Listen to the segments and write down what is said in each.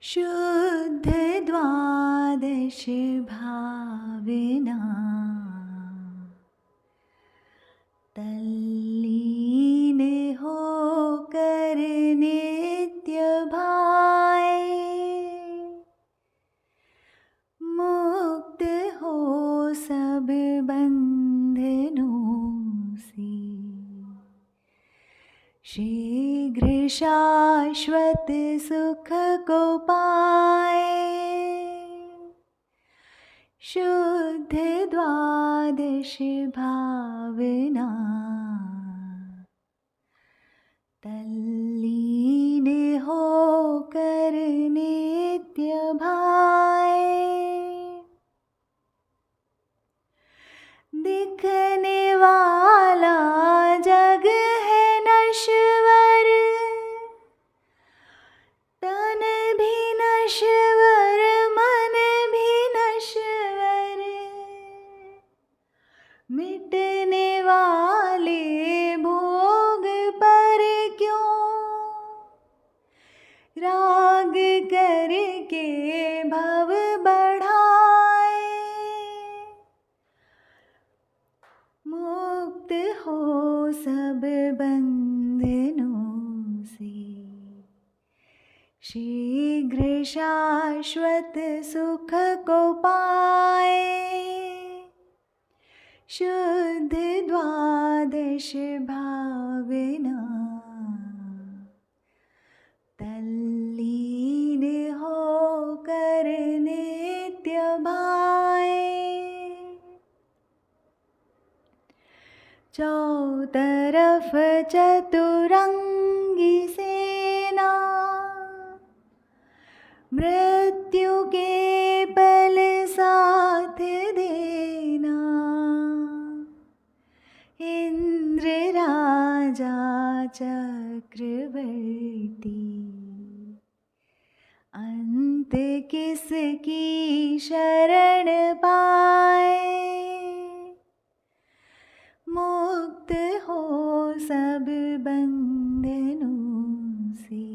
शुद्ध द्वादश भावना तल्लीन होकर नित्य भाए, मुक्त हो सब बंधनों से, शीघ्र शाश्वत सुख को पाए। शुद्ध द्वादश भावना तल्लीन होकर नित्य भाए। दिखने वाला जग है नश्वर, तन भी नश्वर मन भी नश्वर, मिटने वाले भोग पर क्यों राग करके भव बढ़ाए। मुक्त हो सब बंधनों से, शीघ्र शाश्वत सुख को पाए। शुद्ध द्वादश भावना तल्लीन होकर नित्य भाए। चौतरफ चतुरंगी सेना, मृत्यु के पल साथ देना। इंद्र राजा चक्रवर्ती, अंत किसकी शरण पाए। मुक्त हो सब बंधनों से,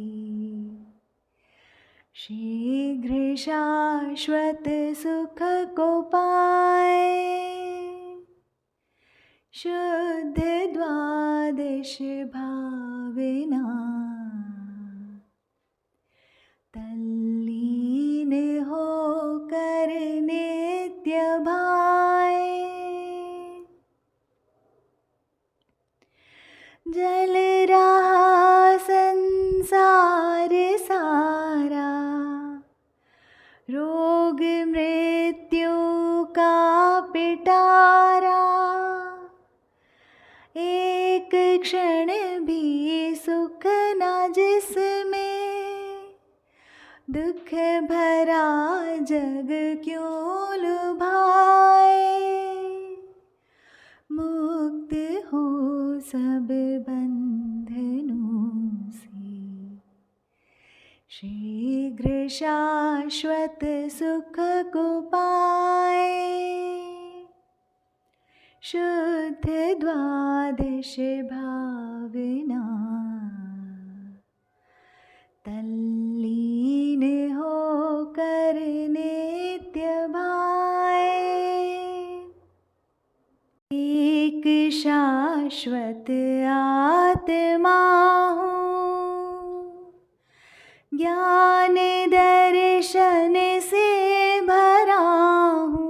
शीघ्र शाश्वत सुख को पाए। शुद्ध द्वादश भावना तल्लीन होकर नित्य भाए। जल रहा संसार सारा, रोग मृत्यु का पिटारा। एक क्षण भी सुख न जिसमें, दुख भरा जग क्यों लुभाए। मुक्त हो सब बंधनों से, शीघ्र शाश्वत सुख को पाए। शुद्ध द्वादश भावना तल्लीन होकर नित्य भाए। एक शाश्वत आत्मा हूँ, ज्ञान दर्शन से भरा हूँ।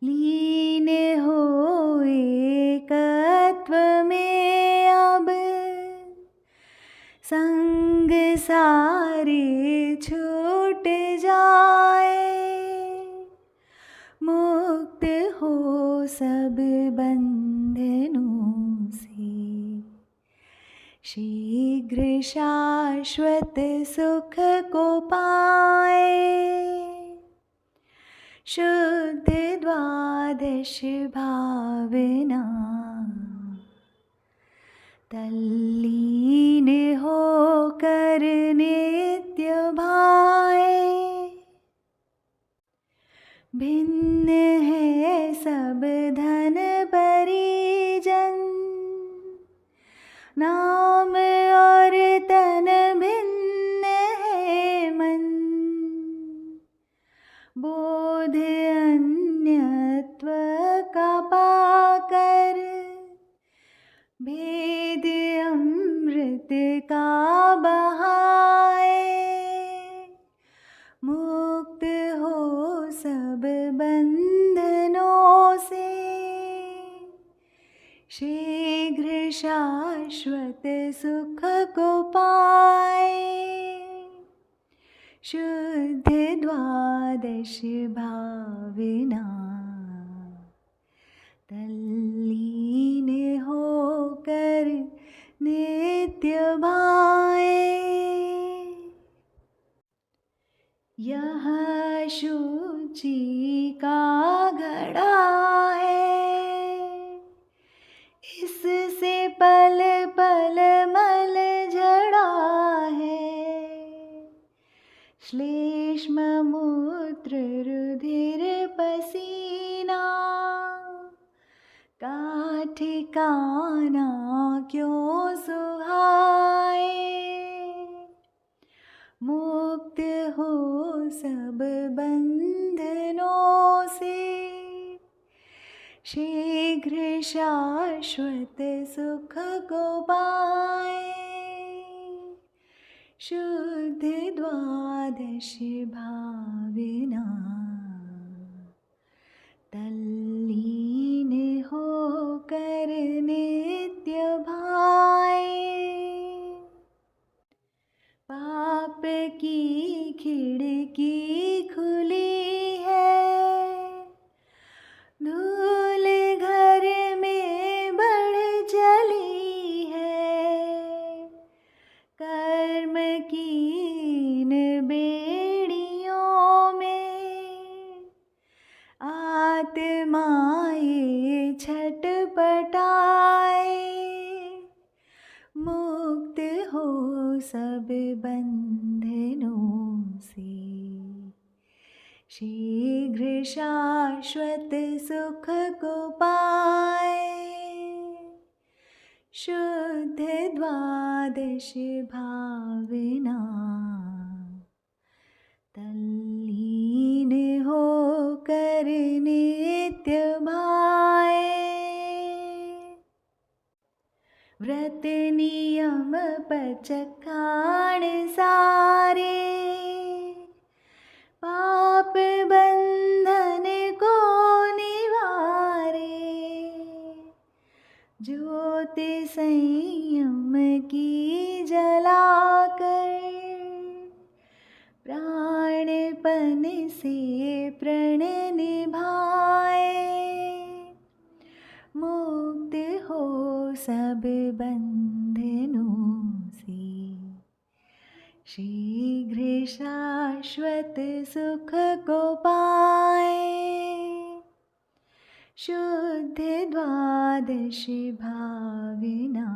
लीन हो एकत्व में अब, संग सारे छूट जाए। मुक्त हो सब बंधनों से, शीघ्र शाश्वत सुख को पाए। शुद्ध द्वादश भावना तल्लीन होकर नित्य भाए। भिन्न है सब धन परिजन, नाम और तन भिन्न है। का बहाए, मुक्त हो सब बंधनों से, शीघ्र शाश्वत सुख को पाए। शुद्ध द्वादश भावना, तल्लीन होकर नित्य भाए। यह शुचि का घड़ा है, इससे पल पल मल झड़ा है। श्लेष्म मूत्र रुधिर पसीना, का ठिकाना क्यों सुहाए। मुक्त हो सब बंधनों से, शीघ्र शाश्वत सुख को पाए। शुद्ध द्वादश भावना, तल्लीन होकर नित्य भाए। पाप की खिड़की खुली है, धूल घर में बढ़ चली है। कर्म की इन बेड़ियों में, आत्माएं छटपटाए। मुक्त हो सब बंधनों से, शीघ्र शाश्वत सुख को पाए। शुद्ध द्वादश भावना, तल्लीन होकर नित्य भाए। व्रत नियम पचखाण सारे, पाप बंधन को निवारे। ज्योत संयम की जलाकर, प्राणपन से प्रण निभाए। मुक्त हो सब बंधनों से, शीघ्र शाश्वत सुख को पाए। शुद्ध द्वादश भावना,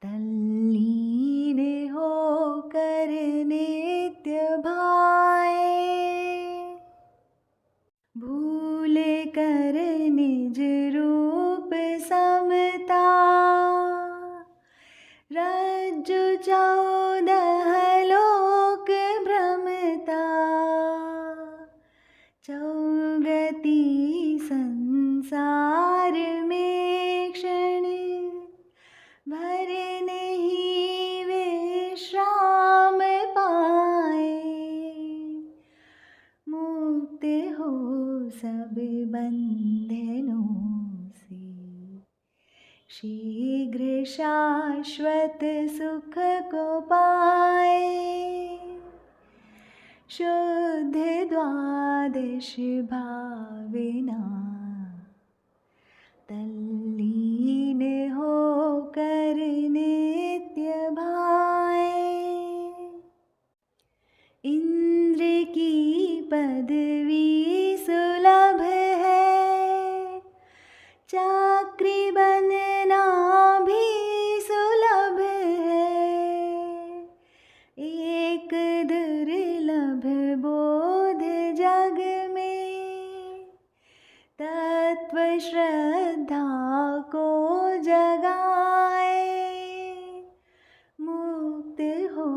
तल्लीन होकर नित्य भाए। भूल कर निज रूप समता, रज्जु 14 लोक भ्रमता। चौगति संसार में क्षण भर नहीं विश्राम पाए। मुक्त हो सब बंधनों से, शीघ्र शाश्वत सुख को पाए। शुद्ध द्वादश भावना, तल्लीन होकर नित्य भाए। इंद्र की पदवी सुलभ है, चाकरी बनना भी सुलभ है। एक दुर्लभ बोध जग में, तत्व श्रद्धा को जगाए। मुक्त हो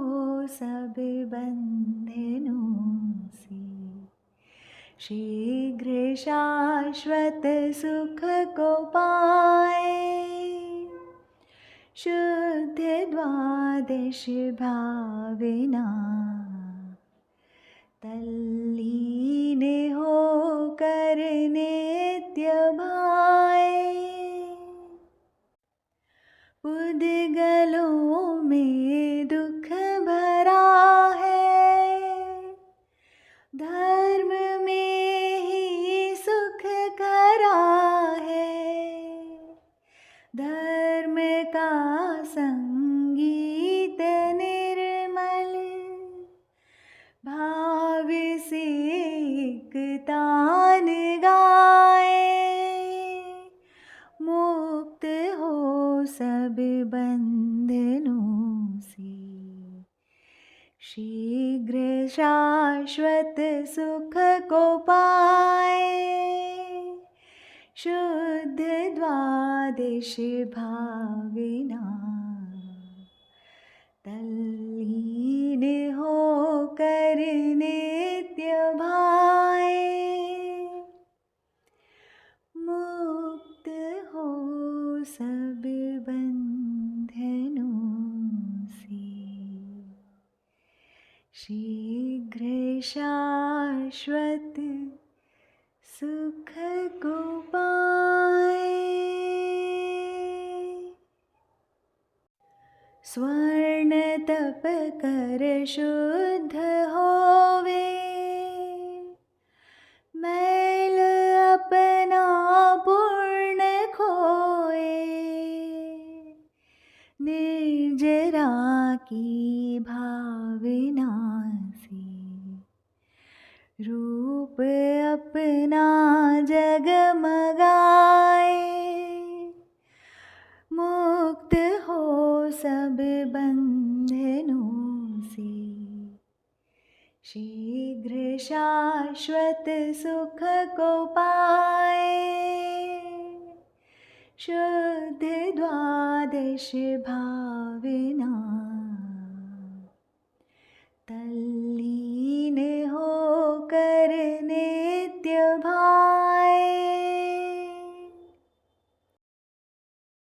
सब बंधनों से, शीघ्र शाश्वत सुख को पाए। शुद्ध द्वादश भावना तल्लीन होकर नित्य भाए। उद्गलों में दुख भरा है, धर्म में ही सुख खरा है। धर्म का संगीत निर्मल, भाव से एक तान गाए। मुक्त हो सब बंधनों से, शीघ्र शाश्वत सुख को पाए। शुद्ध द्वादश भावना तल्लीन होकर नित्य भाए। मुक्त हो सब बंधनों से, शीघ्र शाश्वत सुख को पाए। स्वर्ण तप कर शुद्ध होवे, मैल अपना पूर्ण खोए। निर्जरा की भावना से, रूप अपना जगमगाए। मुक्त हो सब बंधनों से, शीघ्र शाश्वत सुख को पाए। शुद्ध द्वादश भावना तल्लीन होकर नित्य भाए।